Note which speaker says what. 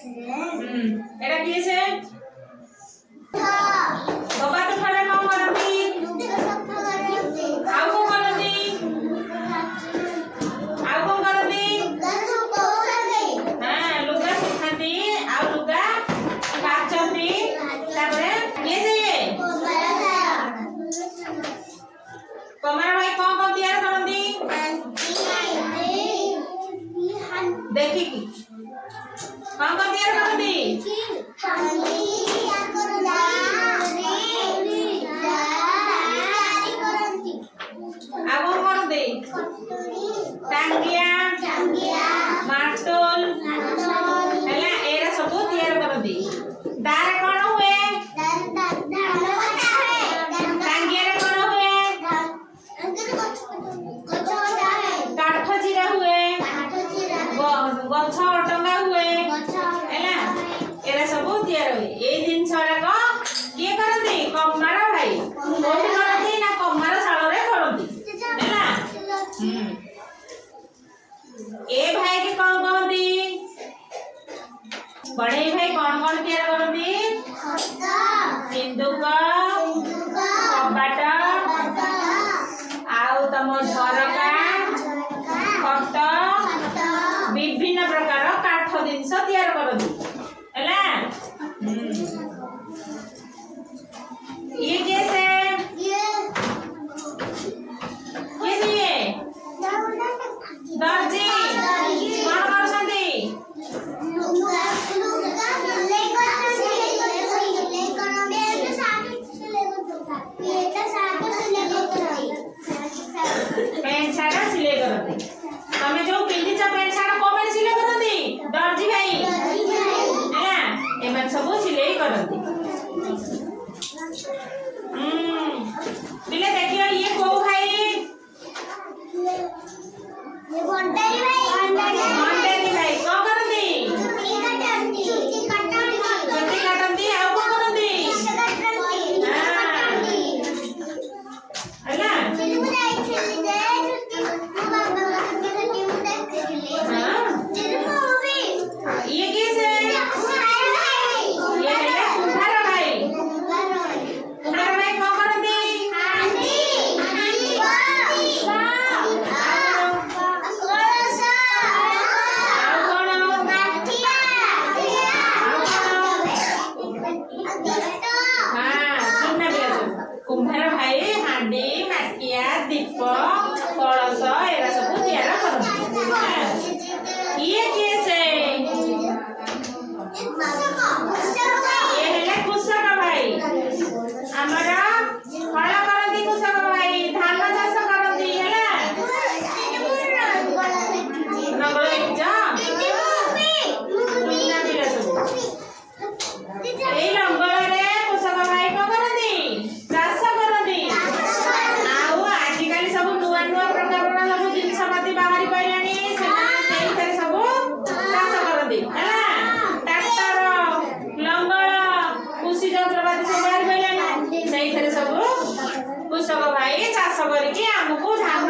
Speaker 1: এটা কি আছে বাবা তো ঠাড়া কম করନ୍ତି ଆଉ କଣ କରନ୍ତି ହଁ ଲୁଗା ଶୁଖାନ୍ତି ଆଉ ଲୁଗା କାଚନ୍ତି ତାପରେ କିଏ ସିଏ କମର ଭାଇ କଣ କଣ ତିଆରି କରନ୍ତି ଦେଖିକି କଣ କଣ ତିଆରି କରନ୍ତି टांगिया मार्तोल हैला एरा सब तैयार करदी दार कोन हुए टांगिया रे कोन हुए काठ जीरा हुए गछ टंगा हुए हैला एरा सब तैयार हुए ए दिन छरा को के करदी कमार भाई कोठी करदी ना कमार साल रे करदी हैला ए भाई के कौन कहती बड़े भाई कौन कौन तैयार करती सिंदूक कबाट आउ तम झरका खट विभिन्न प्रकार काठ जिनस तैयार करती हैला ये कैसे दर्जी कौन करछंती पैंट शर्ट सिलाई करते तमे जो पिंडी छ पैंट शर्ट को में सिलाई करती दर्जी भाई हैला एमन सब सिलाई करती बिले देखियो ये को भाई ये बंटारी भाई कौन करती चुटी काटती आ को करती हैला ये कैसे ये है कुम्हार भाई कौन करती कुम्हार भाई हांडी माटिया दीप कलश एरा सब तैयार करते ये कैसे ये है कृषक भाई हमरा हल करती कृषक भाई धान चाष करती हैला नंगल जा एई नंगल रे कृषक भाई को करती चाष करती आउ आजिकल सब नुआ नुआ प्रकार सब जिनस पाती बाहरी पइलानी सेइथे सब चाष करती हैला ट्रैक्टर लंगल कृषि यंत्रपाती सब बाहरी पइलानी सेइथे सब कृषक भाई चाष करके हमको धान